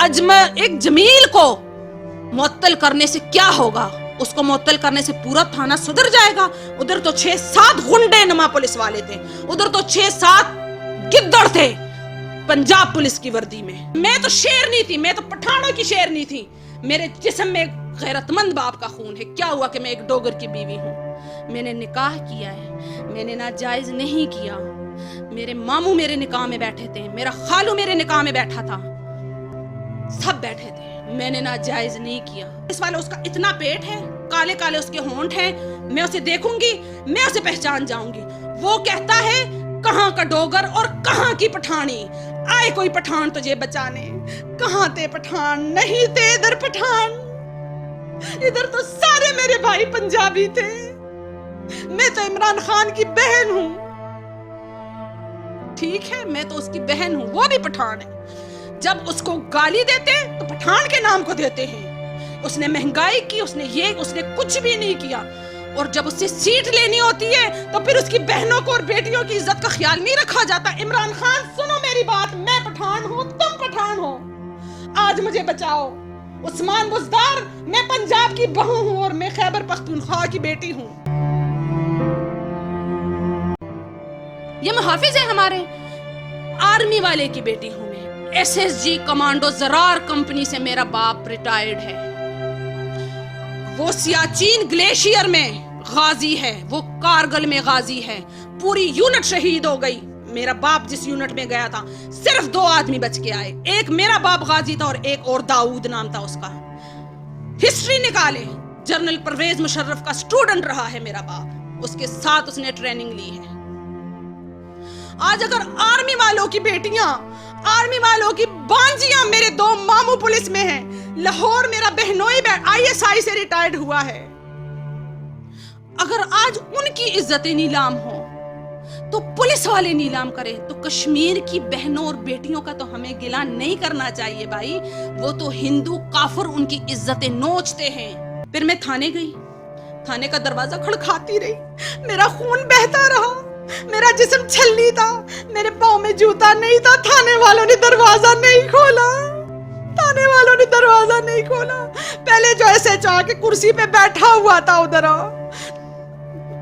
अजमल एक जमील को मुअत्तल करने से क्या होगा? उसको मुअत्तल करने से पूरा थाना सुधर जाएगा। उधर तो 6-7 गुंडे नुमा पुलिस वाले थे, उधर तो 6-7 गिद्दड़ थे पंजाब पुलिस की वर्दी में। मैं तो शेरनी थी, मैं तो पठानों की शेरनी थी। मेरे जिस्म में गैरतमंद बाप का खून है। क्या हुआ कि मैं एक डोगर की बीवी हूँ? मैंने निकाह किया है, मैंने नाजायज नहीं किया। मेरे मामू मेरे निकाह में बैठे थे, मेरा खालू मेरे निकाह में बैठा था, सब बैठे थे। मैंने नाजायज नहीं किया। इस वाले उसका इतना पेट है, काले काले उसके होंठ हैं, मैं उसे देखूंगी, मैं उसे पहचान जाऊंगी। वो कहता है कहाँ का डोगर और कहाँ की पठानी, आए कोई पठान तुझे बचाने। कहाँ थे पठान? नहीं थे इधर पठान, इधर तो सारे मेरे भाई पंजाबी थे। मैं तो इमरान खान की बहन हूँ, ठीक है, मैं तो उसकी बहन हूँ, वो भी पठान है। जब उसको गाली देते तो पठान के नाम को देते हैं। उसने महंगाई की, उसने कुछ भी नहीं किया। और जब उससे सीट लेनी होती है तो फिर उसकी बहनों को और बेटियों की इज्जत का ख्याल नहीं रखा जाता। इमरान खान सुनो मेरी बात, मैं पठान हूँ, तुम पठान हो, आज मुझे बचाओ। उस्मान बुज़दार, मैं पंजाब की बहू हूँ और मैं खैबर पख्तूनख्वा की बेटी हूँ। ये मुहाफिज है हमारे, आर्मी वाले की बेटी हूँ मैं। SSG कमांडो ज़रार कंपनी से मेरा बाप रिटायर्ड है। वो सियाचिन ग्लेशियर में गाजी है, वो कारगिल में गाजी है। पूरी यूनिट शहीद हो गई। मेरा बाप जिस यूनिट में गया था सिर्फ 2 आदमी बच के आए। एक मेरा बाप गाजी था और एक और दाऊद नाम था उसका। हिस्ट्री निकाले, जनरल परवेज मुशर्रफ का स्टूडेंट रहा है मेरा बाप, उसके साथ उसने ट्रेनिंग ली है। आज अगर आर्मी वालों की बेटियां, आर्मी वालों की बांजियां, मेरे 2 मामू पुलिस में हैं, लाहौर मेरा बहनोई ISI से रिटायर्ड हुआ है, अगर आज उनकी इज्जतें नीलाम हो तो पुलिस वाले नीलाम करें, तो कश्मीर की बहनों और बेटियों का तो हमें गिला नहीं करना चाहिए भाई। वो तो हिंदू काफिर उनकी इज्जतें नोचते हैं। फिर मैं थाने गई, थाने का दरवाजा खड़खाती रही, मेरा खून बहता रहा, मेरा जिस्म छलनी था, मेरे पाँव में जूता नहीं था। थाने वालों ने दरवाजा नहीं खोला, थाने वालों ने दरवाजा नहीं खोला। पहले जो SHO के कुर्सी पे बैठा हुआ था,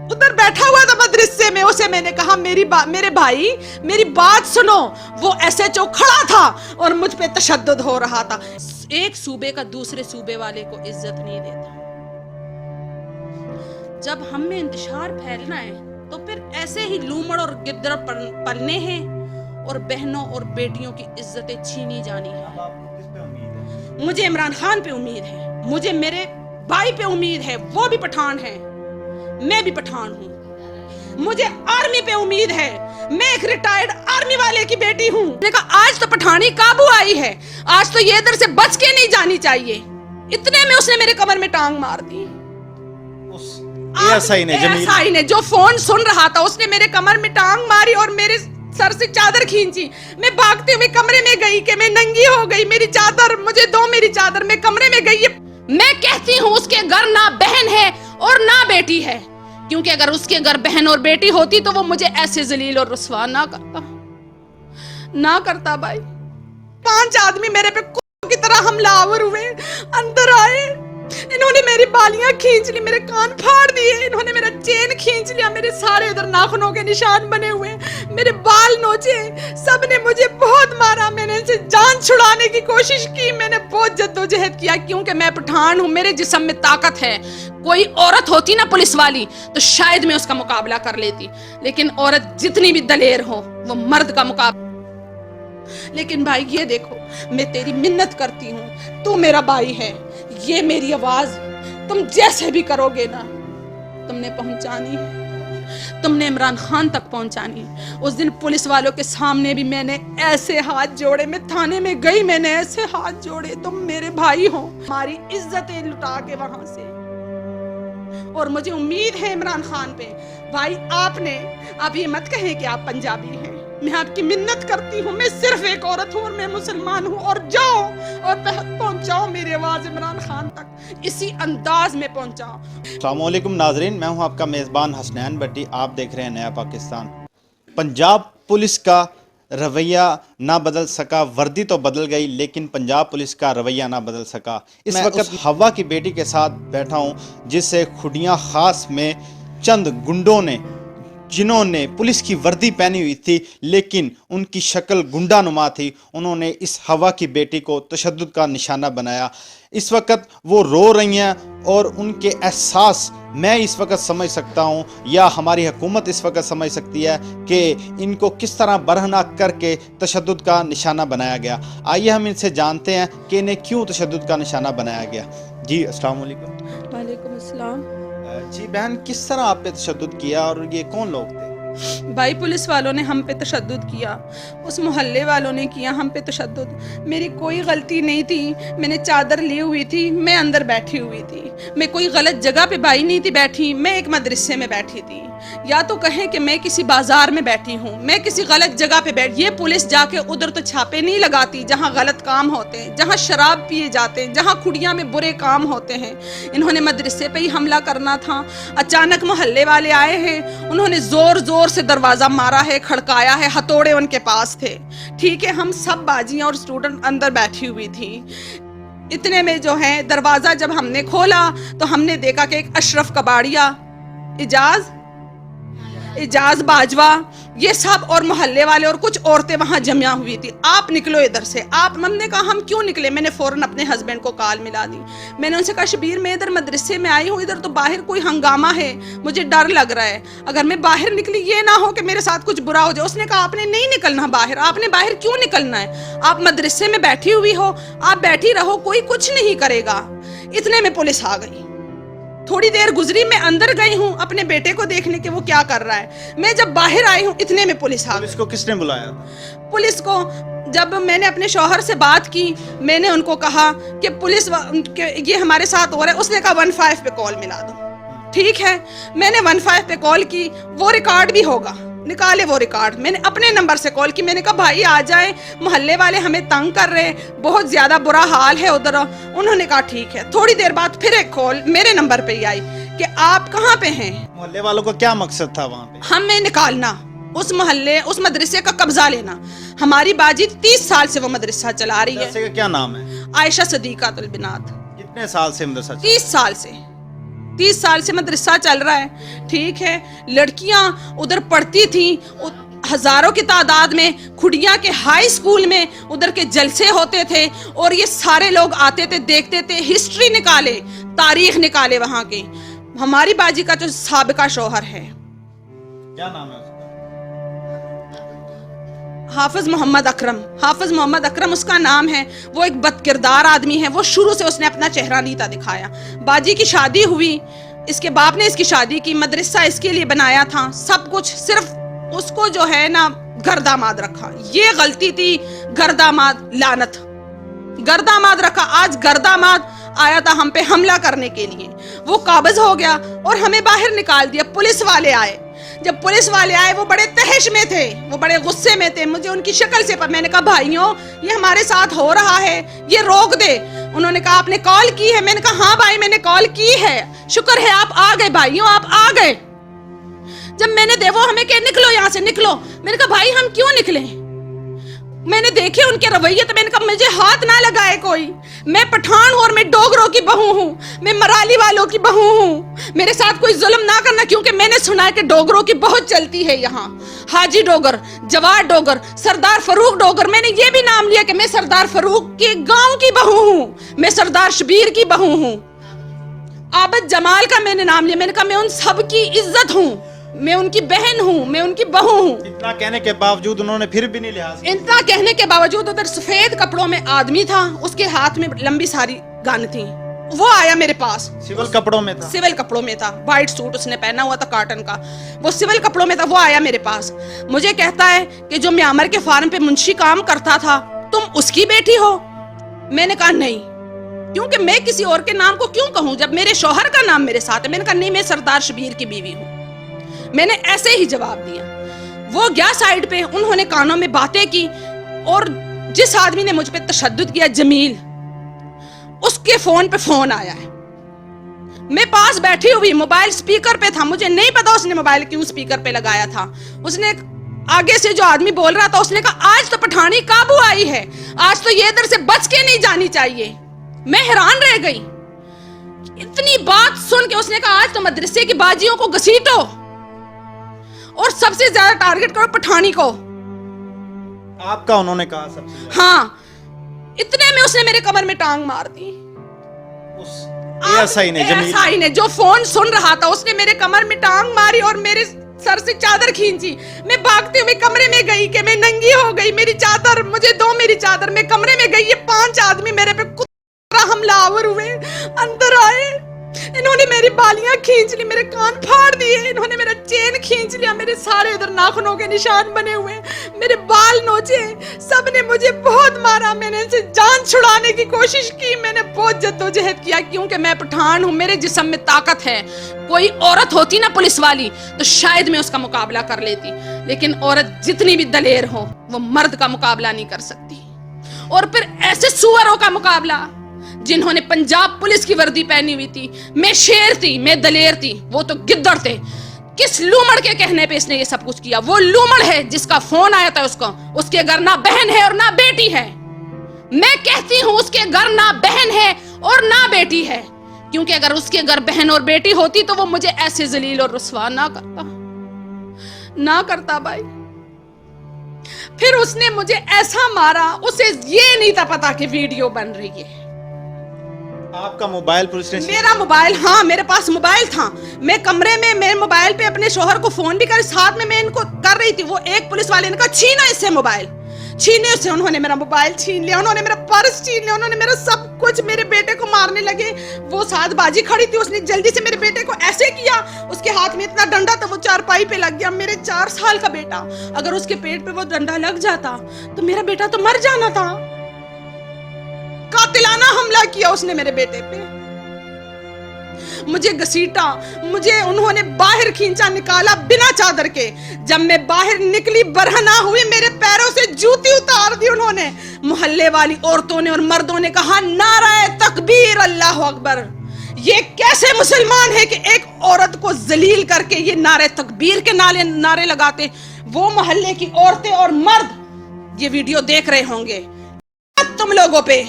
उधर बैठा हुआ था मदरसे में, उसे मैंने कहा मेरे भाई मेरी बात सुनो। वो SHO खड़ा था और मुझ पे तशद्दुद हो रहा था। एक सूबे का दूसरे सूबे वाले को इज्जत नहीं देता। जब हम में इंतशार फैलना है तो फिर ऐसे ही लूमड़ और गिद्दड़ पलने हैं और बहनों और बेटियों की इज्जतें छीनी जानी है। मुझे इमरान खान पे उम्मीद है, मुझे मेरे भाई पे उम्मीद है, वो भी पठान है, मैं भी पठान हूँ। मुझे आर्मी पे उम्मीद है, मैं एक रिटायर्ड आर्मी वाले की बेटी हूँ। मैंने कहा आज तो पठानी काबू आई है, आज तो ये इधर से बच के नहीं जानी चाहिए। इतने में उसने मेरे कमर में टांग मार दी। ASI ने जो फोन सुन रहा था, उसने मेरे कमर में टांग मारी और मेरे सर से चादर खींची। मैं भागते हुए कमरे में गई कि मैं नंगी हो गई, मेरी चादर मुझे दो, मेरी चादर। मैं कमरे में गई। मैं कहती हूँ उसके घर ना बहन है और ना बेटी है, क्योंकि अगर उसके घर बहन और बेटी होती तो वो मुझे ऐसे जलील और रुसवा ना करता भाई। 5 आदमी मेरे पे कुत्तों की तरह हमलावर हुए, अंदर आए, इन्होंने मेरी बालियां खींच ली, मेरे कान फाड़ दिए, इन्होंने मेरा चेन खींच लिया, मेरे सारे इधर नाखूनों के निशान बने हुए, मेरे बाल नोचे, सबने मुझे बहुत मारा। मैंने इनसे जान छुड़ाने की कोशिश की, मैंने बहुत जद्दोजहद किया, क्योंकि मैं पठान हूँ, मेरे जिस्म में ताकत है। कोई औरत होती ना पुलिस वाली तो शायद मैं उसका मुकाबला कर लेती, लेकिन औरत जितनी भी दलेर हो वो मर्द का मुकाबला। लेकिन भाई ये देखो, मैं तेरी मिन्नत करती हूँ, तू मेरा भाई है, ये मेरी आवाज तुम जैसे भी करोगे ना, तुमने पहुंचानी है, तुमने इमरान खान तक पहुंचानी है। उस दिन पुलिस वालों के सामने भी मैंने ऐसे हाथ जोड़े, मैं थाने में गई, मैंने ऐसे हाथ जोड़े, तुम मेरे भाई हो, हमारी इज्जतें लुटा के वहां से। और मुझे उम्मीद है इमरान खान पे, भाई आपने आप ये मत कहें कि आप पंजाबी हैं, मैं आपकी मिन्नत करती हूँ, मैं सिर्फ एक औरत हूँ और मैं मुसलमान हूँ, और जाओ और पहुँचाओ मेरी आवाज़ इमरान खान तक, इसी अंदाज में पहुँचाओ। अस्सलाम वालेकुम नाजरीन, मैं हूँ आपका मेज़बान हसनैन भट्टी, आप देख रहे हैं नया पाकिस्तान। पंजाब पुलिस का رویہ نہ بدل سکا, وردی تو بدل گئی لیکن پنجاب پولیس کا رویہ نہ بدل سکا. اس وقت ہوا کی بیٹی کے ساتھ بیٹھا ہوں جس سے کھڈیاں خاص میں چند گنڈوں نے, جنہوں نے پولیس کی وردی پہنی ہوئی تھی لیکن ان کی شکل گنڈا نما تھی, انہوں نے اس ہوا کی بیٹی کو تشدد کا نشانہ بنایا. اس وقت وہ رو رہی ہیں اور ان کے احساس میں اس وقت سمجھ سکتا ہوں, یا ہماری حکومت اس وقت سمجھ سکتی ہے کہ ان کو کس طرح برہنہ کر کے تشدد کا نشانہ بنایا گیا. آئیے ہم ان سے جانتے ہیں کہ انہیں کیوں تشدد کا نشانہ بنایا گیا. جی السلام علیکم. وعلیکم السلام. جی بہن, کس طرح آپ پہ تشدد کیا اور یہ کون لوگ تھے؟ بھائی پولیس والوں نے ہم پہ تشدد کیا, اس محلے والوں نے کیا ہم پہ تشدد. میری کوئی غلطی نہیں تھی, میں نے چادر لی ہوئی تھی, میں اندر بیٹھی ہوئی تھی, میں کوئی غلط جگہ پہ بھائی نہیں تھی بیٹھی, میں ایک مدرسے میں بیٹھی تھی. یا تو کہیں کہ میں کسی بازار میں بیٹھی ہوں, میں کسی غلط جگہ پہ یہ پولیس جا کے ادھر تو چھاپے نہیں لگاتی جہاں غلط کام ہوتے ہیں, جہاں شراب پیے جاتے ہیں, جہاں کھڑیاں میں برے کام ہوتے ہیں. انہوں نے مدرسے پہ ہی حملہ کرنا تھا. اچانک محلے والے آئے ہیں, انہوں نے زور زور سے دروازہ مارا ہے, کھڑکایا ہے, ہتھوڑے ان کے پاس تھے. ٹھیک ہے, ہم سب باجیاں اور اسٹوڈنٹ اندر بیٹھی ہوئی تھی. اتنے میں جو ہے دروازہ جب ہم نے کھولا تو ہم نے دیکھا کہ ایک اشرف کباڑیا, اجاز باجوا, یہ سب اور محلے والے اور کچھ عورتیں وہاں جمع ہوئی تھی. آپ نکلو ادھر سے. ہم نے کہا ہم کیوں نکلے؟ میں نے فوراً اپنے ہسبینڈ کو کال ملا دی. میں نے ان سے کہا شبیر میں ادھر مدرسے میں آئی ہوں, ادھر تو باہر کوئی ہنگامہ ہے, مجھے ڈر لگ رہا ہے, اگر میں باہر نکلی یہ نہ ہو کہ میرے ساتھ کچھ برا ہو جائے. اس نے کہا آپ نے نہیں نکلنا باہر. آپ نے باہر کیوں نکلنا ہے؟ آپ مدرسے میں بیٹھی ہوئی ہو, آپ بیٹھی رہو, کوئی کچھ نہیں کرے گا. اتنے میں پولیس آ گئی. تھوڑی دیر گزری, میں اندر گئی ہوں اپنے بیٹے کو دیکھنے کے وہ کیا کر رہا ہے. میں جب باہر آئی ہوں اتنے میں پولیس آ گئی. پولیس کو کس نے بلایا؟ پولیس کو جب میں نے اپنے شوہر سے بات کی, میں نے ان کو کہا کہ پولیس یہ ہمارے ساتھ ہو رہا ہے. اس نے کہا 15 پہ کال ملا دو. ٹھیک ہے, میں نے 15 پہ کال کی, وہ ریکارڈ بھی ہوگا, نکالے وہ ریکارڈ. میں نے اپنے نمبر سے کال کی, میں نے کہا بھائی آ جائیں, محلے والے ہمیں تنگ کر رہے ہیں, بہت زیادہ برا حال ہے ادھر. انہوں نے کہا ٹھیک ہے. تھوڑی دیر بعد پھر ایک کال میرے نمبر پہ ہی آئی کہ آپ کہاں پہ ہیں. محلے والوں کا کیا مقصد تھا وہاں پہ؟ ہمیں نکالنا, اس محلے اس مدرسے کا قبضہ لینا. ہماری باجی 30 سال سے وہ مدرسہ چلا رہی ہے. مدرسے کا کیا نام ہے؟ عائشہ صدیقہ البنات. کتنے سال سے مدرسہ؟ 30 سال سے. 30 سال سے مدرسہ چل رہا ہے. ٹھیک ہے, لڑکیاں ادھر پڑھتی تھیں, ہزاروں کی تعداد میں. کھڈیاں کے ہائی اسکول میں ادھر کے جلسے ہوتے تھے اور یہ سارے لوگ آتے تھے, دیکھتے تھے, ہسٹری نکالے, تاریخ نکالے وہاں کے. ہماری باجی کا جو سابقہ شوہر ہے, کیا نام ہے اس کا؟ حافظ محمد اکرم. حافظ محمد اکرم اس کا نام ہے. وہ ایک بد کردار آدمی ہے. وہ شروع سے اس نے اپنا چہرہ نہیں تھا دکھایا. باجی کی شادی ہوئی, اس کے باپ نے اس کی شادی کی, مدرسہ اس کے لیے بنایا تھا, سب کچھ. صرف اس کو جو ہے نا گرداماد رکھا. یہ غلطی تھی, گرداماد, لعنت, گرداماد رکھا. آج گرداماد آیا تھا ہم پہ حملہ کرنے کے لیے, وہ قابض ہو گیا اور ہمیں باہر نکال دیا. پولیس والے آئے. جب پولیس والے آئے وہ بڑے تہش میں تھے, وہ بڑے غصے میں تھے. مجھے ان کی شکل سے میں نے کہا بھائیوں یہ ہمارے ساتھ ہو رہا ہے, یہ روک دے. انہوں نے کہا آپ نے کال کی ہے؟ میں نے کہا ہاں بھائی میں نے کال کی ہے. شکر ہے آپ آ گئے بھائیوں, آپ آ گئے. جب میں نے وہ ہمیں کہ نکلو یہاں سے, نکلو. میں نے کہا بھائی ہم کیوں نکلیں؟ میں نے دیکھے ان کے رویے تو میں نے کہا مجھے ہاتھ نہ لگائے کوئی. میں پٹھان ہوں اور میں ڈوگروں کی بہو ہوں, میں مرالی والوں کی بہو ہوں. میرے ساتھ کوئی ظلم نہ کرنا, کیونکہ میں نے سنا ہے کہ ڈوگروں کی بہت چلتی ہے یہاں. حاجی ڈوگر, جواد ڈوگر, سردار فاروق ڈوگر. میں نے یہ بھی نام لیا کہ میں سردار فاروق کے گاؤں کی بہو ہوں, میں سردار شبیر کی بہو ہوں. عابد جمال کا میں نے نام لیا. میں نے کہا میں ان سب کی عزت ہوں, میں ان کی بہن ہوں, میں ان کی بہو ہوں. اتنا کہنے کے باوجود انہوں نے پھر بھی نہیں لحاظ کیا. اتنا کہنے کے باوجود ادھر سفید کپڑوں میں آدمی تھا, اس کے ہاتھ میں لمبی ساری گن تھی. وہ آیا میرے پاس, سول کپڑوں میں تھا. سول کپڑوں میں تھا, وائٹ سوٹ اس نے پہنا ہوا تھا کاٹن کا, وہ سول کپڑوں میں تھا. وہ آیا میرے پاس, مجھے کہتا ہے کہ جو میامر کے فارم پہ منشی کام کرتا تھا تم اس کی بیٹی ہو. میں نے کہا نہیں, کیونکہ میں کسی اور کے نام کو کیوں کہوں جب میرے شوہر کا نام میرے ساتھ ہے. میں نے کہا نہیں میں سردار شبیر کی بیوی ہوں. میں نے ایسے ہی جواب دیا. وہ گیا سائڈ پہ, انہوں نے کانوں میں باتیں کی, اور جس آدمی نے مجھ پہ تشدد کیا جمیل, اس کے فون پہ فون آیا ہے. میں پاس بیٹھی ہوئی, موبائل سپیکر پہ تھا, مجھے نہیں پتا اس نے موبائل کیوں سپیکر پہ لگایا تھا. اس نے आगे से जो आदमी बोल रहा था उसने कहा आज तो पठानी काबू आई है, आज तो ये इधर से बच के नहीं जानी चाहिए। मैं हैरान रह गई, इतनी बात सुन के उसने कहा आज तो मदरसे की बाजियों को घसीटो और सबसे ज्यादा टारगेट करो पठानी को। आपका उन्होंने कहा सबसे? हाँ, इतने में उसने मेरे कमर में टांग मार दी। उस एएसआई ने जो फोन सुन रहा था उसने मेरे कमर में टांग मारी और मेरे सर से चादर खींची। मैं भागते हुए कमरे में गई कि मैं नंगी हो गई, मेरी चादर मुझे दो, मेरी चादर। मैं कमरे में गई, ये 5 आदमी मेरे पे कुत्ता हमलावर हुए, अंदर आए, इन्होंने मेरी बालियां खींच ली, मेरे कान फाड़ दिए, इन्होंने मेरा चेन खींच लिया, मेरे सारे इधर नाखूनों के निशान बने हुए, मेरे बाल नोचे, सबने मुझे बहुत मारा। मैंने इनसे जान छुड़ाने की कोशिश की, मैंने बहुत जद्दोजहद किया क्योंकि मैं पठान हूं, मेरे जिस्म में ताकत है। कोई औरत होती ना पुलिस वाली तो शायद मैं उसका मुकाबला कर लेती, लेकिन औरत जितनी भी दलेर हो वो मर्द का मुकाबला नहीं कर सकती। और फिर ऐसे सुअरों का मुकाबला जिन्होंने पंजाब पुलिस की वर्दी पहनी हुई थी। मैं शेर थी, मैं दलेर थी, वो तो गिद्दड़ थे। किस लूमड़ के कहने पे इसने ये सब कुछ किया? वो लूमड़ है जिसका फोन आया था उसको, उसके घर ना बहन है और ना बेटी है। मैं कहती हूं उसके घर ना बहन है और ना बेटी है, क्योंकि अगर उसके घर बहन और बेटी होती तो वो मुझे ऐसे जलील और रुस्वा ना करता भाई। फिर उसने मुझे ऐसा मारा, उसे ये नहीं था पता कि वीडियो बन रही है। आपका मोबाइल पुलिस ने? मेरा मोबाइल, हाँ मेरे पास मोबाइल था। मैं कमरे में मेरे मोबाइल पे अपने शोहर को फोन भी कर, साथ में मैं इनको कर रही थी। वो एक पुलिस वाले ने कहा छीनो इससे मोबाइल, छीने से। उन्होंने मेरा मोबाइल छीन लिया, उन्होंने मेरा पर्स छीन लिया, उन्होंने मेरा सब कुछ। मेरे बेटे को मारने लगे। वो साथ बाजी खड़ी थी, उसने जल्दी से मेरे बेटे को ऐसे किया, उसके हाथ में इतना डंडा था वो चारपाई पे लग गया। मेरे 4 साल का बेटा, अगर उसके पेट पे वो डंडा लग जाता तो मेरा बेटा तो मर जाना था। कातिलाना हमला किया उसने मेरे बेटे पे, मुझे घसीटा, मुझे उन्होंने बाहर खींचा, निकाला बिना चादर के। जब मैं बाहर निकली, बरहना हुई, मेरे पैरों से जूती उतार दी उन्होंने। मोहल्ले वाली औरतों ने और मर्दों ने कहा नारे तकबीर, अल्लाह अकबर। ये कैसे मुसलमान है कि एक औरत को जलील करके ये नारे तकबीर के नारे लगाते। वो मोहल्ले की औरतें और मर्द ये वीडियो देख रहे होंगे। तुम लोगों पे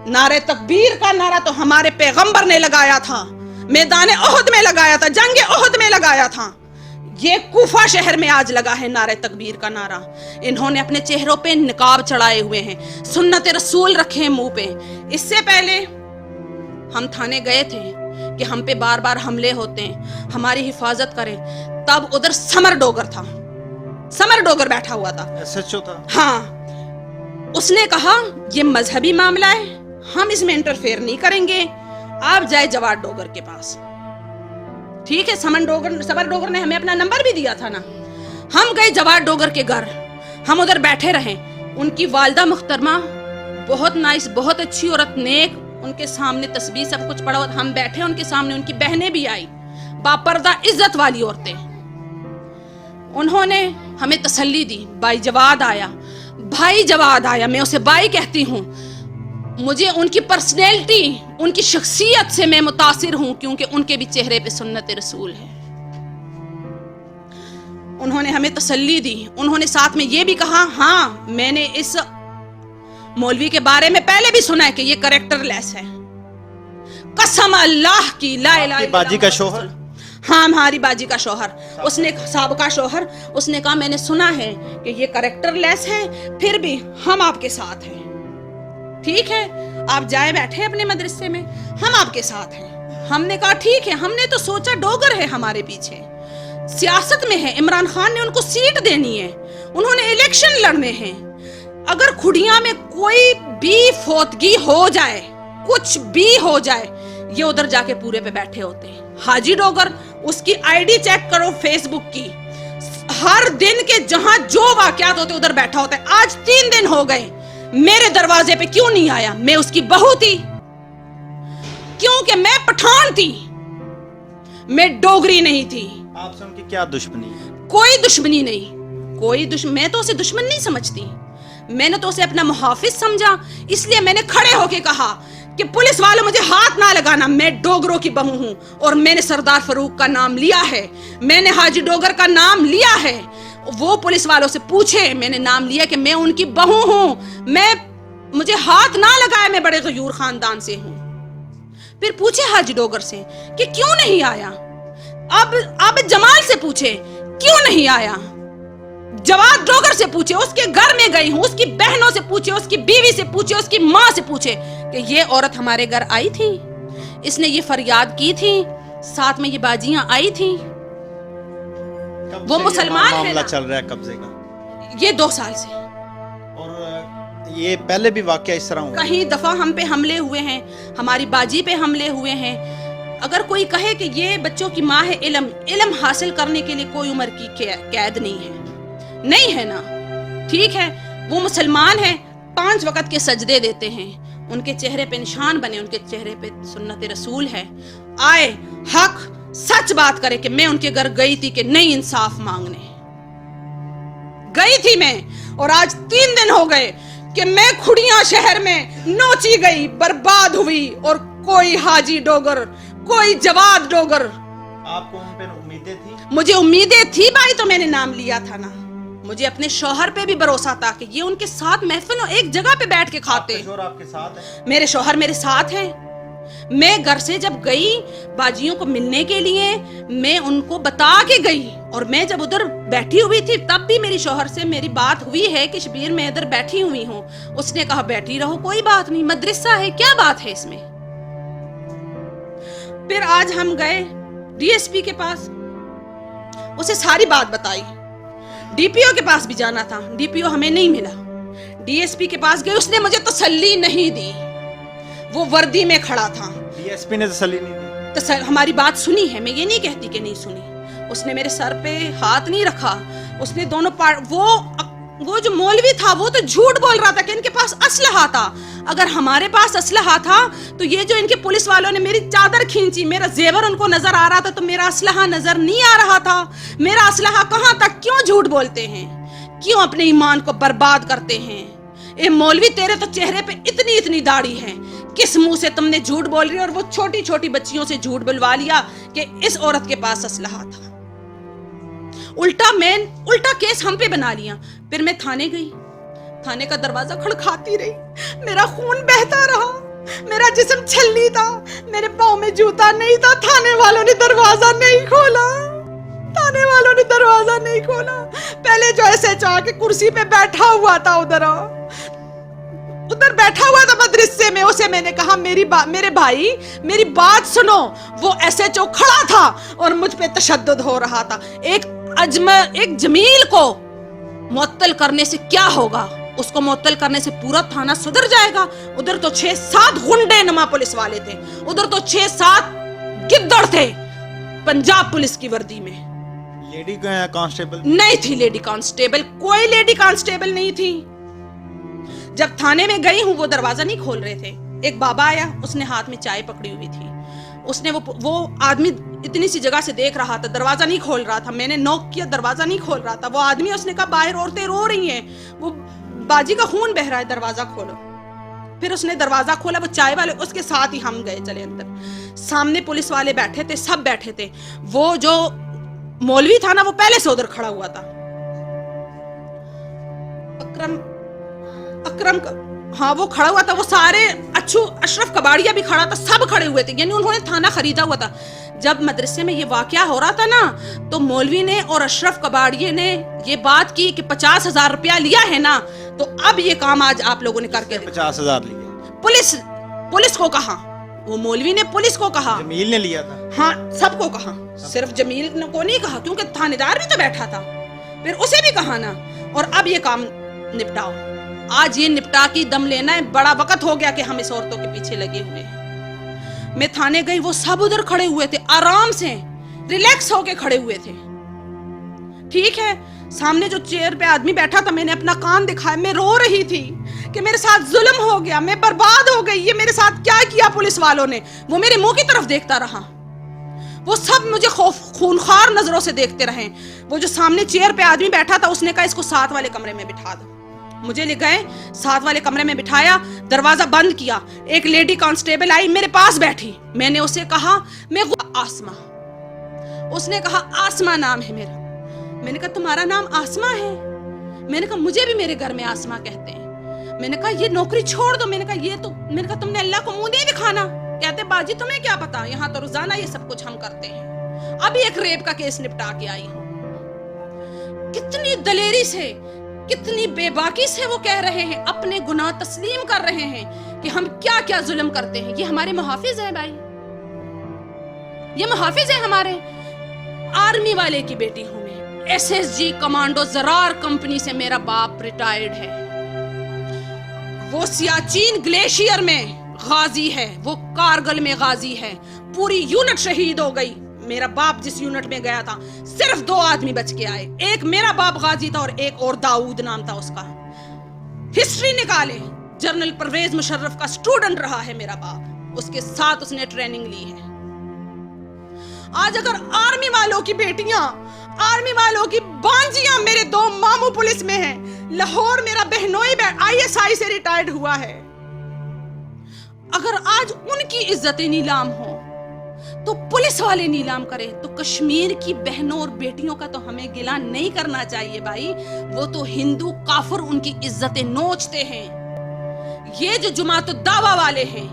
नारे तकबीर का नारा तो हमारे पैगंबर ने लगाया था, मैदान ओहद में लगाया था, जंग ओहद में लगाया था। ये कूफा शहर में आज लगा है नारे तकबीर का नारा। इन्होंने अपने चेहरों पे निकाब चढ़ाए हुए हैं, सुन्नत रसूल रखे हैं मुंह पे। इससे पहले हम थाने गए थे कि हम पे बार बार हमले होते हैं, हमारी हिफाजत करें। तब उधर समर डोगर था, समर डोगर बैठा हुआ था, एसएचओ था। हाँ, उसने कहा ये मजहबी मामला है, हम इसमें इंटरफेयर नहीं करेंगे, आप जाए जवाद डोगर के पास। ठीक है, समर डोगर ने हमें अपना नंबर भी दिया था ना। हम गए जवाद डोगर के घर, हम उधर बैठे रहे। उनकी वालिदा मुख्तरमा बहुत नाइस, बहुत अच्छी औरत, नेक, उनके सामने तस्बीह सब कुछ पड़ा। हम बैठे उनके सामने, उनकी बहनें भी आई, बापर्दा इज्जत वाली औरतें। उन्होंने हमें तसल्ली दी। भाई जवाद आया, भाई जवाद आया, मैं उसे भाई कहती हूँ। मुझे उनकी पर्सनैलिटी, उनकी शख्सियत से मैं मुतासिर हूं, क्योंकि उनके भी चेहरे पे सुन्नत रसूल है। उन्होंने हमें तसल्ली दी। उन्होंने साथ में ये भी कहा, हाँ मैंने इस मौलवी के बारे में पहले भी सुना है कि ये कैरेक्टरलेस है। कसम अल्लाह की, ला इलाहा इल्लल्लाह। बाजी का शौहर? हाँ, हमारी बाजी का शौहर, उसने साबका शौहर, उसने कहा मैंने सुना है कि ये कैरेक्टरलेस है, फिर भी हम आपके साथ हैं। ठीक है, आप जाए बैठे अपने मदरसे में, हम आपके साथ हैं। हमने कहा ठीक है, हमने तो सोचा डोगर है हमारे पीछे, सियासत में है, इमरान खान ने उनको सीट देनी है, उन्होंने इलेक्शन लड़ने हैं। अगर खुडिया में कोई भी फोतगी हो जाए, कुछ भी हो जाए, ये उधर जाके पूरे पे बैठे होते हैं। हाजी डोगर, उसकी आईडी चेक करो फेसबुक की, हर दिन के जहां जो वाकयात होते उधर बैठा होता है। आज 3 दिन हो गए, मेरे दरवाजे पे क्यों नहीं आया? मैं उसकी बहू थी, क्योंकि मैं पठान थी, मैं डोगरी नहीं थी। आपसे उनकी क्या दुश्मनी है? कोई दुश्मनी नहीं, कोई मैं तो उसे दुश्मन नहीं समझती। मैंने तो उसे अपना मुहाफिज समझा, इसलिए मैंने खड़े होके कहा कि पुलिस वालों मुझे हाथ ना लगाना, मैं डोगरों की बहू हूं और मैंने सरदार फरूक का नाम लिया है, मैंने हाजी डोगर का नाम लिया है। وہ पुलिस वालों से पूछे, मैंने नाम लिया कि मैं उनकी बहू हूं, मुझे हाथ ना लगाए, मैं बड़े गयूर खानदान से हूं। फिर पूछे हाजी डोगर से कि क्यों नहीं आया। अब जमाल से पूछे क्यों नहीं आया। जवाद डोगर से पूछे, उसके घर में गई हूं, उसकी बहनों से पूछे, उसकी बीवी से पूछे, उसकी माँ से पूछे कि ये औरत हमारे घर आई थी, इसने ये फरियाद की थी, साथ में ये बाजियां आई थी। वो मुसलमान है ना। चल रहा है कब्जे का ये 2 साल से। और ये पहले भी वाकया इस तरह हुआ? कहीं दफा हम पे हमले हुए हैं, हमारी बाजी पे हमले हुए हैं। अगर कोई कहे कि ये बच्चों की माँ है, इल्म हासिल करने के लिए कोई उम्र की कैद नहीं है ना। ठीक है, वो मुसलमान है, 5 वक्त के सजदे देते हैं, उनके चेहरे पे निशान बने, उनके चेहरे पे सुन्नत रसूल है। आए हक सच बात करे कि मैं उनके घर गई थी कि नहीं इंसाफ मांगने गई थी मैं, और आज 3 दिन हो गए कि मैं खुड़िया शहर में नोची गई, बर्बाद हुई, और कोई हाजी डोगर, कोई जवाद डोगर। आपको उन पे उम्मीदें थी? मुझे उम्मीदें थी भाई, तो मैंने नाम लिया था ना। मुझे अपने शौहर पे भी भरोसा था कि ये उनके साथ महफिल एक जगह पे बैठ के खाते। आपके साथ है? मेरे शौहर मेरे साथ हैं। मैं घर से जब गई बाजियों को मिलने के लिए, मैं उनको बता के गई, और मैं जब उधर बैठी हुई थी तब भी मेरी शौहर से मेरी बात हुई है कि शबीर मैं इधर बैठी हुई हूँ। उसने कहा बैठी रहो, कोई बात नहीं, मदरसा है, क्या बात है इसमें। फिर आज हम गए डीएसपी के पास, उसे सारी बात बताई। डीपीओ के पास भी जाना था, डीपीओ हमें नहीं मिला। डीएसपी के पास गए, उसने मुझे तसल्ली नहीं दी, वो वर्दी में खड़ा था। डीएसपी ने तसल्ली नहीं दी? हमारी बात सुनी है, मैं ये नहीं कहती कि नहीं सुनी। उसने मेरे सर पे हाथ नहीं रखा, उसने दोनों वो जो मौलवी था वो तो झूठ बोल रहा था कि इनके पास असलहा था। अगर हमारे पास असलहा था तो ये जो इनके पुलिस वालों ने मेरी चादर खींची, मेरा जेवर उनको नजर आ रहा था, तो मेरा असलहा नजर नहीं आ रहा था। मेरा असलहा कहाँ था? क्यों झूठ बोलते हैं, क्यों अपने ईमान को बर्बाद करते हैं? ए मौलवी, तेरे तो चेहरे पे इतनी दाढ़ी है, किस मुंह से तुमने झूठ बोल रही? और वो छोटी छोटी बच्चियों से झूठ बुलवा लिया कि इस औरत के पास असलहा था। उल्टा केस हम पे बना लिया। फिर मैं थाने गई, थाने का दरवाजा खड़खाती रही, मेरा खून बहता रहा, मेरा जिस्म छलनी था, मेरे पाँव में जूता नहीं था। थाने वालों ने दरवाजा नहीं खोला, थाने वालों ने दरवाजा नहीं खोला। पहले जो एसएचओ के कुर्सी पे बैठा हुआ था उधर बैठा हुआ था मदरसे में, उसे मैंने कहा मेरे भाई मेरी बात सुनो। वो एसएचओ खड़ा था और मुझ पे तशद्दुद हो रहा था। एक जमील को मुअत्तल करने से क्या होगा? उसको मुअत्तल करने से पूरा थाना सुधर जाएगा। उधर तो 6-7 गुंडे नुमा पुलिस वाले थे, उधर तो 6-7 गिद्दड़ थे पंजाब पुलिस की वर्दी में। लेडी कांस्टेबल नहीं थी, लेडी कांस्टेबल कोई लेडी कांस्टेबल नहीं थी। जब थाने में गई हूँ वो दरवाजा नहीं खोल रहे थे। एक बाबा आया, उसने हाथ में चाय पकड़ी हुई थी, उसने वो आदमी इतनी सी जगह से देख रहा था, दरवाजा नहीं खोल रहा था। मैंने नॉक किया, दरवाजा नहीं खोल रहा था। वो आदमी, उसने कहा बाहर औरतें रो रही हैं, वो बाजी का खून बह रहा है, दरवाजा खोलो। फिर उसने दरवाजा खोला, वो चाय वाले उसके साथ ही हम गए चले अंदर। सामने पुलिस वाले बैठे थे, सब बैठे थे। वो जो मौलवी था ना, वो पहले से उधर खड़ा हुआ था। अकरम हाँ, वो खड़ा हुआ था। वो सारे अशरफ कबाड़िया भी खड़ा था, सब खड़े हुए थे, यानी उन्होंने थाना खरीदा हुआ था। जब मदरसे में ये वाकया हो रहा था ना, तो मौलवी ने और अशरफ कबाड़िये ने ये बात की कि 50,000 रुपया लिया है ना, तो अब ये काम आज आप लोगों ने करके 50,000 लिया। पुलिस को कहा, वो मौलवी ने पुलिस को कहा, जमील ने लिया था। हाँ, सबको कहा, सिर्फ जमील को नहीं कहा, क्योंकि थानेदार भी तो बैठा था। फिर उसे भी कहा ना, और अब ये काम निपटाओ। आज ये निपटा के दम लेना है, बड़ा वक्त हो गया कि हम इस औरतों के पीछे लगे हुए हैं। मैं थाने गई, वो सब उधर खड़े हुए थे, आराम से रिलैक्स होके खड़े हुए थे। ठीक है, सामने जो चेयर पे आदमी बैठा था, मैंने अपना कान दिखाया, मैं रो रही थी कि मेरे साथ जुल्म हो गया, मैं बर्बाद हो गई, ये मेरे साथ क्या किया पुलिस वालों ने। वो मेरे मुंह की तरफ देखता रहा, वो सब मुझे खूनखार नजरों से देखते रहे। वो जो सामने चेयर पे आदमी बैठा था, उसने कहा इसको साथ वाले कमरे में बिठा दो। मुझे ले गए, साथ वाले कमरे में बिठाया, दरवाजा बंद किया। एक लेडी कांस्टेबल आई, मेरे पास बैठी। मैंने उसे कहा मैं आसमा, उसने कहा आसमा नाम है मेरा। میں نے کہا تمہارا نام آسما ہے؟ میں نے کہا مجھے بھی میرے گھر میں آسما کہتے ہیں۔ میں نے کہا یہ نوکری چھوڑ دو۔ میں نے کہا تم نے اللہ کو منہ نہیں دکھانا؟ کہتے باجی تمہیں کیا پتا، یہاں تو روزانہ یہ سب کچھ ہم کرتے ہیں۔ ابھی ایک ریپ کا کیس نپٹا کے آئی ہوں۔ کتنی دلیری سے، کتنی بے باکی سے وہ کہہ رہے ہیں، اپنے گناہ تسلیم کر رہے ہیں کہ ہم کیا کیا ظلم کرتے ہیں۔ یہ ہمارے محافظ ہیں بھائی، یہ محافظ ہیں ہمارے۔ آرمی والے کی بیٹی ہوں میں، SSG کمانڈو زرار کمپنی سے میرا باپ ریٹائرڈ ہے۔ وہ سیاچین گلیشیئر میں غازی ہے، وہ کارگل میں غازی ہے، پوری یونٹ شہید ہو گئی۔ میرا باپ جس یونٹ میں گیا تھا صرف 2 آدمی بچ کے آئے، ایک میرا باپ غازی تھا اور ایک اور داؤد نام تھا اس کا۔ ہسٹری نکالے، جنرل پرویز مشرف کا سٹوڈنٹ رہا ہے میرا باپ، اس کے ساتھ اس نے ٹریننگ لی ہے۔ آج اگر آرمی والوں کی بیٹیاں، آرمی والوں کی بانجیاں، میرے 2 ماموں پولیس میں ہیں، لاہور میرا بہنوئی ISI سے ریٹائرڈ ہوا ہے، اگر آج ان کی عزتیں نیلام ہوں تو پولیس والے نیلام کریں، تو کشمیر کی بہنوں اور بیٹیوں کا تو ہمیں گلا نہیں کرنا چاہیے بھائی۔ وہ تو ہندو کافر ان کی عزتیں نوچتے ہیں۔ یہ جو جماعت الدعوہ والے ہیں،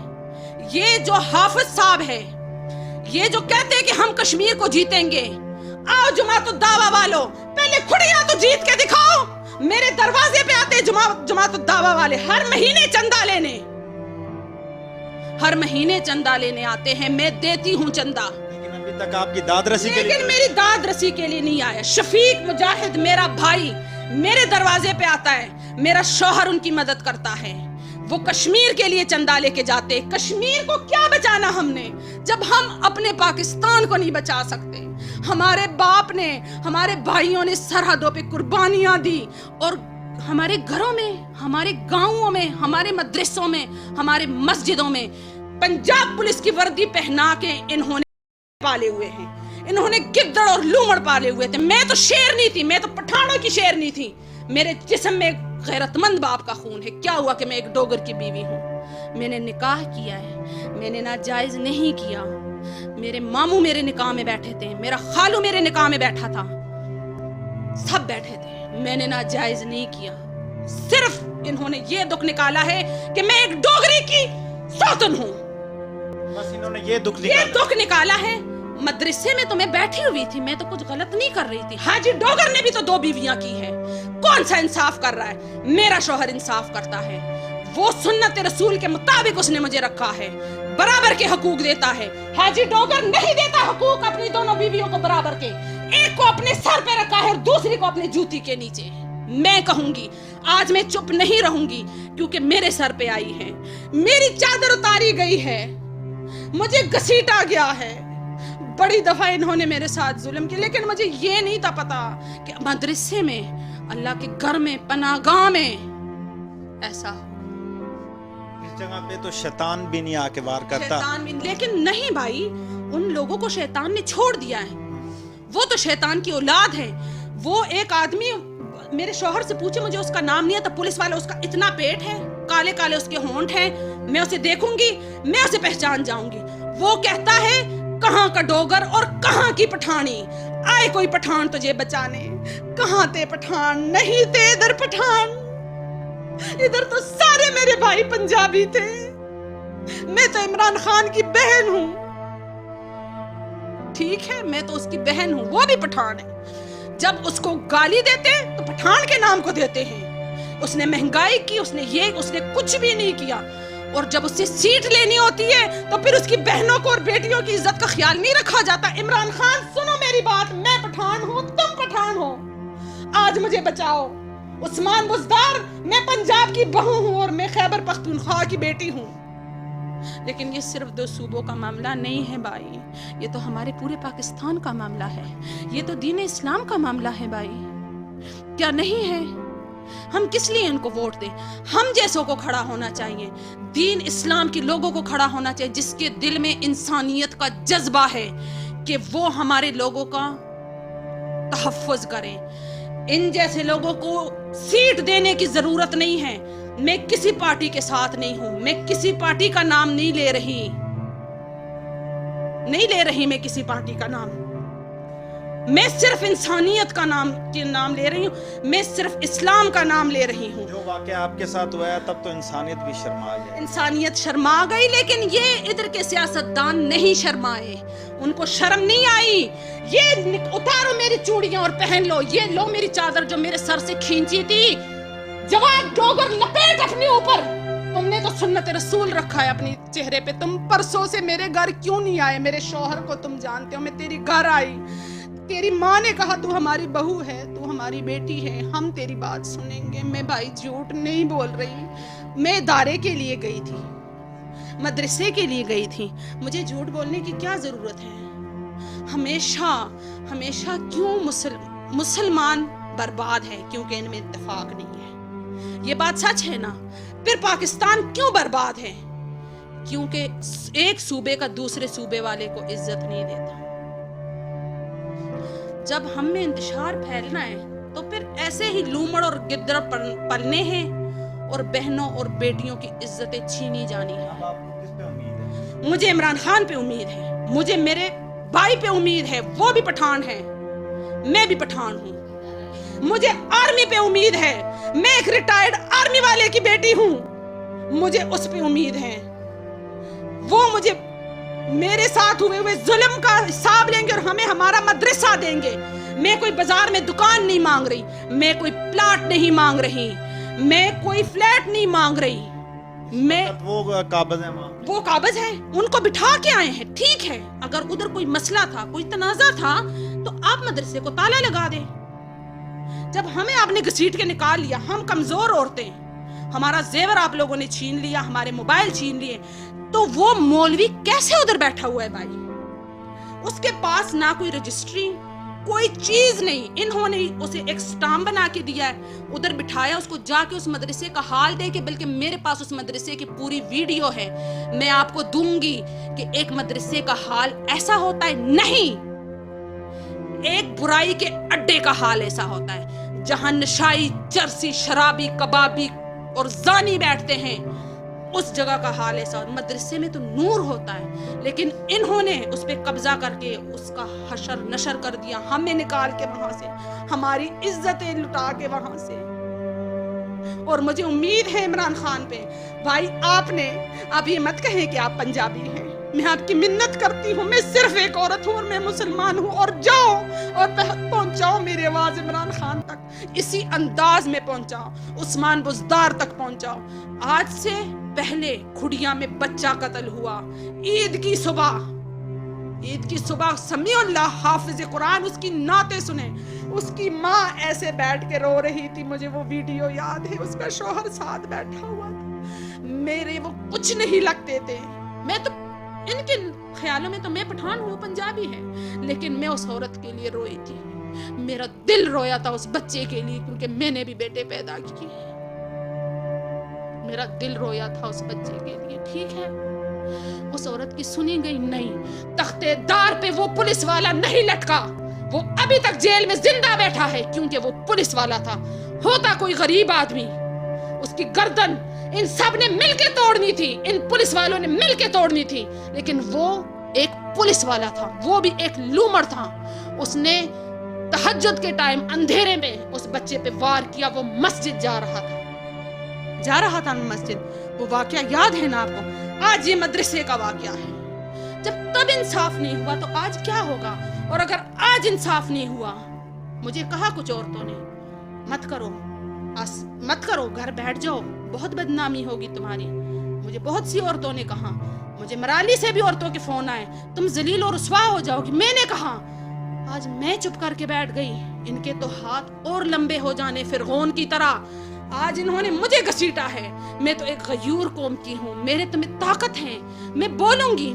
یہ جو حافظ صاحب ہے، یہ جو کہتے ہیں کہ ہم کشمیر کو جیتیں گے، آؤ جماعت الدعوہ والوں، پہلے کھڑیاں تو جیت کے دکھاؤ۔ میرے دروازے پہ آتے جماعت الدعوہ والے، ہر مہینے چندہ لینے، ہر مہینے چندہ لینے آتے ہیں، میں دیتی ہوں چندہ، لیکن ابھی تک آپ کی داد رسی کے لیے، لیکن میری داد رسی کے لیے نہیں آیا۔ شفیق مجاہد میرا بھائی میرے دروازے پہ آتا ہے، میرا شوہر ان کی مدد کرتا ہے، وہ کشمیر کے لیے چندہ لے کے جاتے۔ کشمیر کو کیا بچانا ہم نے جب ہم اپنے پاکستان کو نہیں بچا سکتے؟ ہمارے باپ نے، ہمارے بھائیوں نے سرحدوں پہ قربانیاں دی، اور ہمارے گھروں میں، ہمارے گاؤں میں، ہمارے مدرسوں میں، ہمارے مسجدوں میں پنجاب پولیس کی وردی پہنا کے انہوں نے پالے ہوئے ہیں، انہوں نے گدڑ اور لومڑ پالے ہوئے تھے۔ میں تو شیر نہیں تھی، میں تو پٹھانوں کی شیر نہیں تھی، میرے جسم میں غیرت مند باپ کا خون ہے۔ کیا ہوا کہ میں ایک ڈوگر کی بیوی ہوں، میں نے نکاح کیا ہے، میں نے ناجائز نہیں کیا۔ میرے ماموں میرے نکاح میں بیٹھے تھے، میرا خالو میرے نکاح میں بیٹھا تھا، سب بیٹھے تھے، میں نے ناجائز نہیں کیا۔ صرف انہوں نے یہ دکھ نکالا ہے کہ میں ایک ڈوگری کی سوتن ہوں، بس انہوں نے یہ دکھ نکالا ہے۔ مدرسے میں تو میں بیٹھی ہوئی تھی، میں تو کچھ غلط نہیں کر رہی تھی۔ حاجی ڈوگر نے بھی تو 2 بیویاں کی ہیں، کون سا انصاف کر رہا ہے؟ میرا شوہر انصاف کرتا ہے، وہ سنت رسول کے مطابق اس نے مجھے رکھا ہے، برابر کے حقوق دیتا ہے۔ حاجی ڈوگر نہیں دیتا حقوق اپنی دونوں بیویوں کو برابر کے، ایک کو اپنے سر پہ رکھا ہے اور دوسری کو اپنے جوتی کے نیچے۔ میں کہوں گی، آج میں چپ نہیں رہوں گی، کیونکہ میرے سر پہ آئی ہے، میری چادر اتاری گئی ہے، مجھے گھسیٹا گیا ہے۔ بڑی دفعہ انہوں نے میرے ساتھ ظلم کیا، لیکن مجھے یہ نہیں تھا پتا کہ مدرسے میں، اللہ کے گھر میں، پناہ گاہ میں ایسا ہو۔ اس جگہ پہ تو شیطان بھی نہیں آ کے وار کرتا، لیکن نہیں بھائی، ان لوگوں کو شیطان نے چھوڑ دیا ہے، وہ تو شیطان کی اولاد ہے۔ وہ ایک آدمی میرے شوہر سے پوچھے، مجھے اس کا نام نہیں ہے، تو پولیس والا، اس کا اتنا پیٹ ہے، کالے کالے اس کے ہونٹ ہیں، میں اسے دیکھوں گی، میں اسے پہچان جاؤں گی۔ وہ کہتا ہے کہاں کا ڈوگر اور کہاں کی پٹھانی، آئے کوئی پٹھان تجھے بچانے، کہاں تے پٹھان، نہیں تے ادھر پٹھان، ادھر تو سارے میرے بھائی پنجابی تھے، میں تو عمران خان کی بہن ہوں، ٹھیک ہے، میں تو اس کی بہن ہوں، وہ بھی پٹھان ہے۔ جب اس کو گالی دیتے تو پٹھان کے نام کو دیتے ہیں، اس نے مہنگائی کی، اس نے کچھ بھی نہیں کیا، اور جب اسے سیٹ لینی ہوتی ہے تو پھر اس کی بہنوں کو اور بیٹیوں کی عزت کا خیال نہیں رکھا جاتا۔ عمران خان سنو میری بات، میں پٹھان ہوں، تم پٹھان ہو، آج مجھے بچاؤ۔ عثمان بزدار، میں پنجاب کی بہو ہوں اور میں خیبر پختونخوا کی بیٹی ہوں، لیکن یہ صرف 2 صوبوں کا معاملہ نہیں ہے بھائی، یہ تو ہمارے پورے پاکستان کا معاملہ ہے، یہ تو دین اسلام کا معاملہ ہے بھائی، کیا نہیں ہے؟ ہم کس لیے ان کو ووٹ دیں؟ ہم جیسوں کو کھڑا ہونا چاہیے، دین اسلام کے لوگوں کو کھڑا ہونا چاہیے، جس کے دل میں انسانیت کا جذبہ ہے کہ وہ ہمارے لوگوں کا تحفظ کریں۔ ان جیسے لوگوں کو سیٹ دینے کی ضرورت نہیں ہے۔ میں کسی پارٹی کے ساتھ نہیں ہوں، میں کسی پارٹی کا نام نہیں لے رہی میں کسی پارٹی کا نام، मैं सिर्फ इंसानियत का नाम ले रही हूँ, मैं सिर्फ इस्लाम का नाम ले रही हूँ। जो वाकया आपके साथ हुआ है तब तो इंसानियत भी शर्मा गई। इंसानियत शर्मा गई, लेकिन ये इधर के सियासतदान नहीं शर्माए, उनको शर्म नहीं आई। ये उतारो मेरी चूड़ियां और पहन लो, ये लो मेरी चादर जो मेरे सर से खींची थी, जवाब डोगर लपेट अपने ऊपर। तुमने तो सुन्नत रसूल रखा है अपने चेहरे पे। तुम परसों से मेरे घर क्यों नहीं आए? मेरे शौहर को तुम जानते हो, मैं तेरी घर आई, तेरी माँ ने कहा तू हमारी बहू है, तू हमारी बेटी है, हम तेरी बात सुनेंगे। मैं भाई झूठ नहीं बोल रही, मैं इदारे के लिए गई थी, मदरसे के लिए गई थी, मुझे झूठ बोलने की क्या जरूरत है? हमेशा हमेशा क्यों मुसलमान बर्बाद है? क्योंकि इनमें इत्तेफाक नहीं है। ये बात सच है ना? फिर पाकिस्तान क्यों बर्बाद है? क्योंकि एक सूबे का दूसरे सूबे वाले को इज्जत नहीं देता। जब हम में इंतशार फैलना है तो फिर ऐसे ही लूमड़ और गिद्दड़ पलने हैं और बहनों और बेटियों की इज्जतें छीनी जानी है। आपको किस पे उम्मीद है? मुझे इमरान खान पे उम्मीद है, मुझे मेरे भाई पे उम्मीद है, वो भी पठान है, मैं भी पठान हूँ। मुझे आर्मी पे उम्मीद है, मैं एक रिटायर्ड आर्मी वाले की बेटी हूँ, मुझे उस पे उम्मीद है। वो मुझे मेरे साथ हुए जुल्म का हिसाब लेंगे और हमें हमारा मदरसा देंगे। मैं कोई बाजार में दुकान नहीं मांग रही, मैं कोई प्लाट नहीं मांग रही, मैं कोई फ्लैट नहीं मांग रही, मैं वो काबज है वहाँ, वो काबज है, उनको बिठा के आए हैं। ठीक है, अगर उधर कोई मसला था, कोई तनाजा था, तो आप मदरसे को ताला लगा दे। जब हमें आपने घसीट के निकाल लिया, हम कमजोर औरतें, हमारा जेवर आप लोगों ने छीन लिया, हमारे मोबाइल छीन लिए, तो वो मौलवी कैसे उधर बैठा हुआ है भाई? उसके पास ना कोई रजिस्ट्री, कोई चीज नहीं। इन्होंने उसे एक स्टाम्प बना के दिया है, उधर बिठाया, उसको जाके उस मदरसे का हाल दे के, बल्कि मेरे पास उस मदरसे की पूरी वीडियो है, मैं आपको दूंगी कि एक मदरसे का हाल ऐसा होता है। नहीं, एक बुराई के अड्डे का हाल ऐसा होता है, जहां नशाई, चरसी, शराबी, कबाबी और जानी बैठते हैं, उस जगह का हाल ऐसा। मदरसे में तो नूर होता है, लेकिन इन्होंने उस पे कब्जा करके उसका हशर नशर कर दिया, हमें निकाल के वहां से, हमारी इज्जतें लुटा के वहां से। और मुझे उम्मीद है इमरान खान पे, भाई आपने, आप ये मत कहें कि आप पंजाबी हैं, मैं आपकी मिन्नत करती हूँ, मैं सिर्फ एक औरत हूँ और मैं मुसलमान हूँ, और जाओ और पहुंचाओ मेरी आवाज इमरान खान तक, इसी अंदाज में पहुंचाओ, उस्मान बुज़दार तक पहुंचाओ। आज से पहले खुड़िया में बच्चा कत्ल हुआ, ईद की सुबह समीउल्लाह हाफिज कुरान उसकी नाते सुने, उसकी माँ ऐसे बैठ के रो रही थी, मुझे वो वीडियो याद है, उसका शौहर साथ बैठा हुआ था, मेरे वो कुछ नहीं लगते थे। मैं तो इनके ख्यालों में तो मैं पठान हूँ, पंजाबी है, लेकिन मैं उस औरत के लिए रोई थी, मेरा दिल रोया था उस बच्चे के लिए, क्योंकि मैंने भी बेटे पैदा किए, मेरा दिल रोया था उस बच्चे के लिए। ठीक है, उस औरत की सुनी गई नहीं, तख्तेदार पे वो पुलिस वाला नहीं लटका, वो अभी तक जेल में जिंदा बैठा है, क्योंकि वो पुलिस वाला था। होता कोई गरीब आदमी, उसकी गर्दन इन सब ने मिलके तोड़नी थी, इन पुलिस वालों ने मिलके तोड़नी थी, लेकिन वो एक पुलिस वाला था, वो भी एक लूमड़ था, उसने तहज्जुद के टाइम अंधेरे में उस बच्चे पे वार किया। वो मस्जिद जा रहा था मस्जिद, वो वाकया याद है ना आपको? आज ये मदरसे का वाकया है। जब तब इंसाफ नहीं हुआ तो आज क्या होगा? और अगर आज इंसाफ नहीं हुआ, मुझे कहा कुछ औरतों ने, मत करो, घर बैठ जाओ, बहुत बदनामी होगी तुम्हारी। मुझे बहुत सी औरतों ने कहा, मुझे मराली से भी औरतों के फोन आए, तुम जलील और रुसवा हो जाओगी। मैंने कहा, आज मैं चुप करके बैठ गई, इनके तो हाथ और लंबे हो जाने फिरगौन की तरह। आज इन्होंने मुझे घसीटा है, मैं तो एक गयूर कौम की हूँ, मेरे तो में ताकत है, मैं बोलूंगी,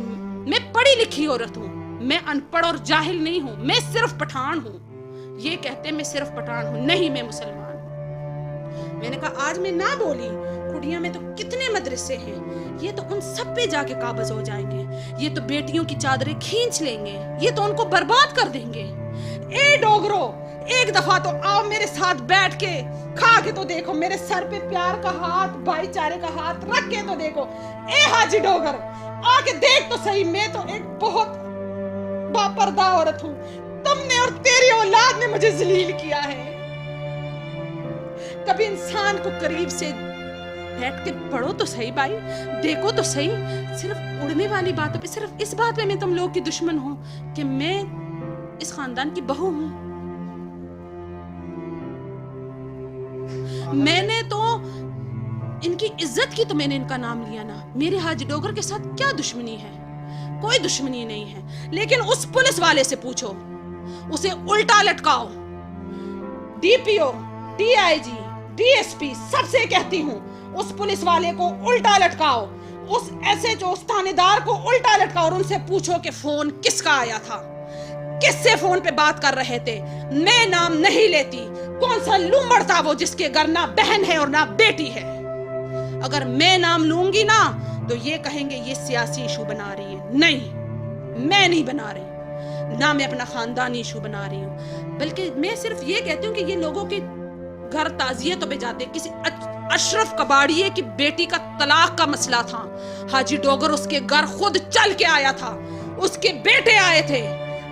मैं पढ़ी लिखी औरत हूँ, मैं अनपढ़ और जाहिल नहीं हूँ, मैं सिर्फ पठान हूँ। ये कहते मैं सिर्फ पठान हूँ, नहीं मैं मुसलमान हूँ। मैंने कहा आज मैं ना बोली, कुड़िया में तो कितने मदरसे हैं, ये तो उन सब पे जाके काबज हो जाएंगे, ये तो बेटियों की चादरें खींच लेंगे, ये तो उनको बर्बाद कर देंगे। ए डोगरो, एक दफा तो आओ मेरे साथ बैठ के खा के तो देखो, मेरे सर पे प्यार का हाथ, भाईचारे का हाथ रख के तो देखो। ए हाजी डोगर, आके देख तो सही, मैं तो एक बहुत बापर्दा औरत हूँ, तुम ने और तेरी औलाद ने मुझे जलील किया है। कभी इंसान को करीब से बैठ के पढ़ो तो सही भाई, देखो तो सही। सिर्फ उड़ने वाली बातों पे, सिर्फ इस बात में मैं तुम लोग की दुश्मन हूं कि मैं इस खानदान की बहू हूं। मैंने तो इनकी इज्जत की तो मैंने इनका नाम लिया ना। मेरे हाजी डोगर के साथ क्या दुश्मनी है? कोई दुश्मनी नहीं है। लेकिन उस पुलिस वाले से पूछो, उसे उल्टा लटकाओ। डीपीओ, डीआईजी, डीएसपी सबसे कहती हूं, उस पुलिस वाले को उल्टा लटकाओ। उस एसएचओ, उस थानेदार को उल्टा लटकाओ और उनसे पूछो कि फोन किसका आया था, किससे फोन पे बात कर रहे थे। मैं नाम नहीं लेती। कौन सा लूमड़ था वो जिसके घर ना बहन है और ना बेटी है? अगर मैं नाम लूंगी ना तो ये कहेंगे ये सियासी इशू बना रही है। नहीं, मैं नहीं बना रही, ना मैं अपना खानदानी इशू बना रही हूँ, बल्कि मैं सिर्फ ये कहती हूँ कि ये लोगों के घर ताजियतों पे जाते। किसी अशरफ कबाड़िए की बेटी का तलाक का मसला था, हाजी डोगर उसके घर खुद चल के आया था, उसके बेटे आए थे।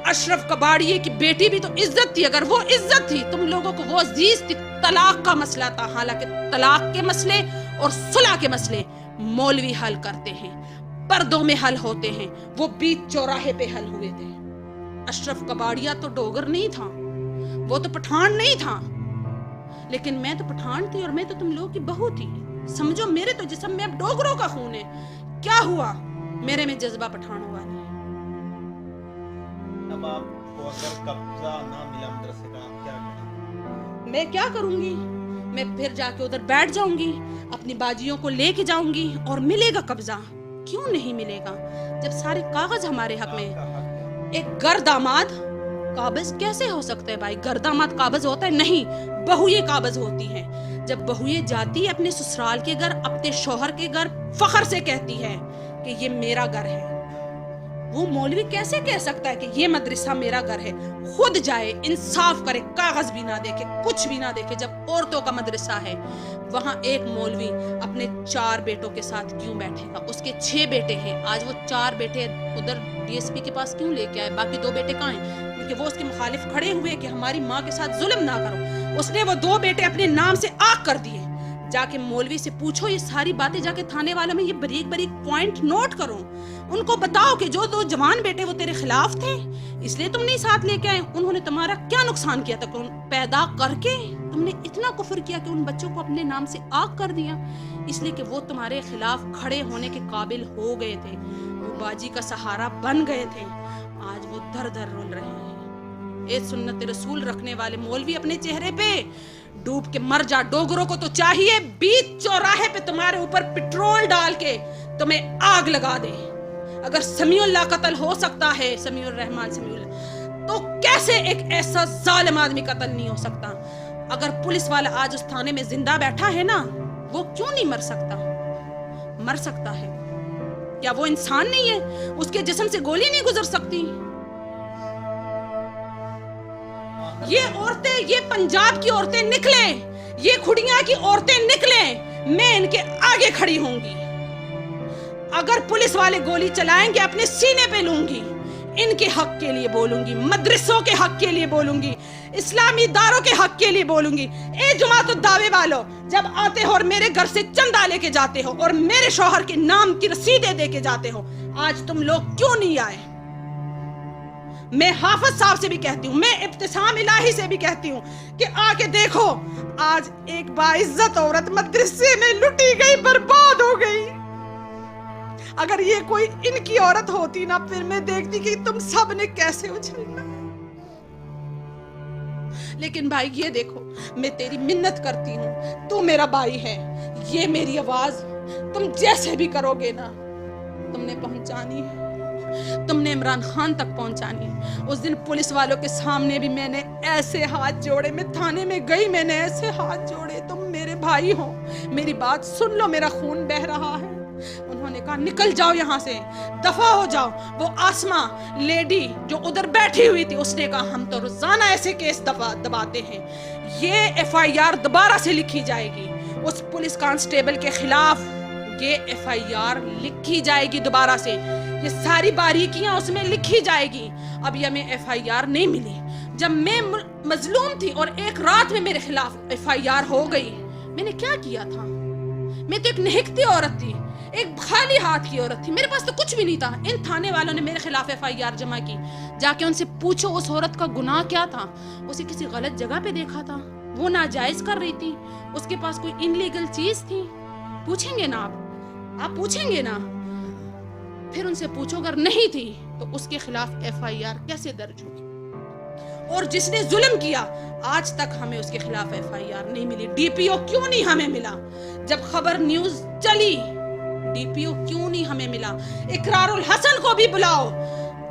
अशरफ कबाड़िए की बेटी भी तो इज्जत थी। अगर वो इज्जत थी, तुम लोगों को वो अजीज थी। तलाक का मसला था। हालांकि तलाक के मसले और सुलह के मसले मौलवी हल करते हैं, पर्दों में हल होते हैं। वो बीच चौराहे पे हल हुए थे। अशरफ कबाड़िया तो डोगर नहीं था, वो तो पठान नहीं था, लेकिन मैं तो पठान थी और मैं तो तुम लोगों की बहू थी। समझो, मेरे तो जिस्म में अब डोगरों का खून है। क्या हुआ? मेरे में जज्बा पठानों वाला है। अब आपको अगर कब्जा ना मिला मदरसे का, आप क्या करेंगे? मैं क्या करूंगी? मैं फिर जाके उधर बैठ जाऊंगी, अपनी बाजियों को लेके जाऊंगी और मिलेगा कब्जा। क्यों नहीं मिलेगा जब सारे कागज हमारे हक में। एक घर दामाद काबज कैसे हो सकता है भाई? घर दामाद काबज होता है? नहीं, बहुएं काबज होती हैं। जब बहुएं जाती है अपने ससुराल के घर, अपने शौहर के घर, फख्र से कहती है कि ये मेरा घर है। वो मौलवी कैसे कह सकता है कि ये मदरसा मेरा घर है? खुद जाए, इंसाफ करे, कागज भी ना देखे, कुछ भी ना देखे। जब औरतों का मदरसा है, वहां एक मौलवी अपने 4 बेटों के साथ क्यों बैठेगा? उसके 6 बेटे हैं। आज वो 4 बेटे उधर डीएसपी के पास क्यों लेके आए? बाकी 2 बेटे कहाँ हैं? क्योंकि वो उसके मुखालिफ खड़े हुए कि हमारी माँ के साथ जुल्म ना करो। उसने वो 2 बेटे अपने नाम से आग कर दिए। जाके मौलवी से पूछो ये सारी बातें, जाके थाने वालों में ये बारीक बारीक पॉइंट नोट करो। उनको बताओ कि जो 2 जवान बेटे वो तेरे खिलाफ थे, इसलिए तुम नहीं साथ लेके आए। उन्होंने तुम्हारा क्या नुकसान किया था? पैदा करके तुमने इतना कुफ्र किया कि उन बच्चों को अपने नाम से आग कर दिया, इसलिए कि वो तुम्हारे खिलाफ खड़े होने के काबिल हो गए थे, वो बाजी का सहारा बन गए थे। आज वो दर दर रोल रहे हैं। ए सुन्नत रसूल रखने वाले मौलवी, अपने चेहरे पे डूब के मर जा। डोगरों को तो चाहिए बीच चौराहे पे तुम्हारे ऊपर पेट्रोल डाल के तुम्हें आग लगा दे। अगर समीउल्लाह कत्ल हो सकता है, समीउर रहमान समीउल्लाह, तो कैसे एक ऐसा जालिम आदमी कत्ल नहीं हो सकता? अगर पुलिस वाला आज उस थाने में जिंदा बैठा है ना, वो क्यों नहीं मर सकता? मर सकता है। क्या वो इंसान नहीं है? उसके जिस्म से गोली नहीं गुजर सकती? ये औरतें, ये पंजाब की औरतें निकले, ये खुड़िया की औरतें निकले, मैं इनके आगे खड़ी होंगी। अगर पुलिस वाले गोली चलाएंगे, अपने सीने पे लूंगी। इनके हक के लिए बोलूंगी, मदरसों के हक के लिए बोलूंगी, इस्लामी दारों के हक के लिए बोलूंगी। ए जुमातुद दावे वालों, जब आते हो और मेरे घर से चंदा लेके जाते हो और मेरे शौहर के नाम की रसीदें देके जाते हो, आज तुम लोग क्यों नहीं आए? मैं हाफिज साहब से भी कहती हूँ, मैं इब्तिसाम इलाही से भी कहती हूँ कि आके देखो, आज एक बाइज्जत औरत मदरसे में लुटी गई, बर्बाद हो गई। अगर ये कोई इनकी औरत होती ना, फिर मैं देखती कि तुम सब ने कैसे उछलना। लेकिन भाई ये देखो, मैं तेरी मिन्नत करती हूँ, तू मेरा भाई है, ये मेरी आवाज तुम जैसे भी करोगे ना, तुमने पहुंचानी है, तुमने इमरान खान तक पहुंचानी है। उस दिन पुलिस वालों के सामने भी मैंने ऐसे हाथ जोड़े, मैं थाने में गई, मैंने ऐसे हाथ जोड़े, तुम मेरे भाई हो, मेरी बात सुन लो, मेरा खून बह रहा है। उन्होंने कहा निकल जाओ यहाँ से, दफा हो जाओ। वो आसमा लेडी जो उधर बैठी हुई थी, उसने कहा हम तो रोजाना ऐसे केस दबाते हैं, ये FIR दोबारा से लिखी जाएगी, उस पुलिस कांस्टेबल के खिलाफ ये FIR लिखी जाएगी दोबारा से, ये सारी बारीकियां उसमें लिखी जाएगी। अब ये हमें FIR नहीं मिली, جب میں مظلوم تھی اور ایک رات میں میرے خلاف FIR ہو گئی، میں نے کیا کیا تھا؟ میں تو ایک نہکتی عورت تھی، ایک خالی ہاتھ کی عورت تھی، میرے پاس تو کچھ بھی نہیں تھا. ان تھانے والوں نے میرے خلاف FIR جمع کی. جا کے ان سے پوچھو اس عورت کا گناہ کیا تھا. اسے کسی غلط جگہ پہ دیکھا تھا، وہ ناجائز کر رہی تھی، اس کے پاس کوئی انلیگل چیز تھی. پوچھیں گے نا آپ پوچھیں گے نا. پھر ان سے پوچھو اگر نہیں تھی تو اس کے خلاف FIR کیسے درج ہوگی؟ اور جس نے ظلم کیا آج تک ہمیں اس کے خلاف FIR نہیں ملی. DPO کیوں نہیں ہمیں ملا؟ جب خبر نیوز چلی DPO کیوں نہیں ہمیں ملا؟ اقرار الحسن کو بھی بلاؤ،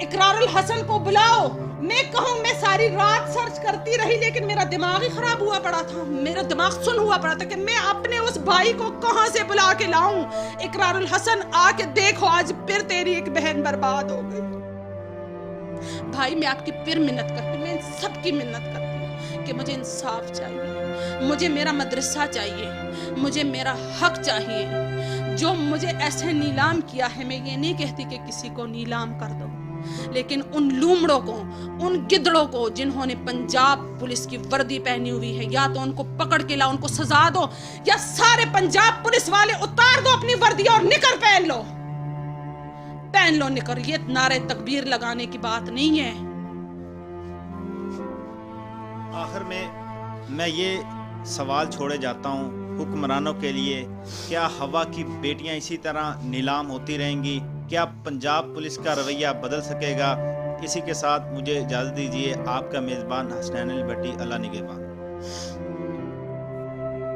اقرار الحسن کو بلاؤ. میں کہوں میں ساری رات سرچ کرتی رہی لیکن میرا دماغ ہی خراب ہوا پڑا تھا، میرا دماغ سن ہوا پڑا تھا کہ میں اپنے اس بھائی کو کہاں سے بلا کے لاؤں. اقرار الحسن آ کے دیکھو آج پھر تیری ایک بہن برباد ہو گئی. بھائی میں آپ کی پھر منت کرتی ہوں، میں سب کی منت کرتی ہوں کہ مجھے انصاف چاہیے، مجھے میرا مدرسہ چاہیے، مجھے میرا حق چاہیے. جو مجھے ایسے نیلام کیا ہے، میں یہ نہیں کہتی کہ کسی کو نیلام کر دو، لیکن ان لومڑوں کو، ان گدڑوں کو جنہوں نے پنجاب پولیس کی وردی پہنی ہوئی ہے، یا تو ان کو پکڑ کے لا، ان کو سزا دو، یا سارے پنجاب پولیس والے اتار دو اپنی وردی اور نکر پہن لو نکر. یہ نعرے تکبیر لگانے کی بات نہیں ہے. آخر میں یہ سوال چھوڑے جاتا ہوں حکمرانوں کے لیے، کیا ہوا کی بیٹیاں اسی طرح نیلام ہوتی رہیں گی؟ کیا پنجاب پولیس کا رویہ بدل سکے گا؟ اسی کے ساتھ مجھے اجازت دیجیے. آپ کا میزبان حسنین البٹی. اللہ نگہبان.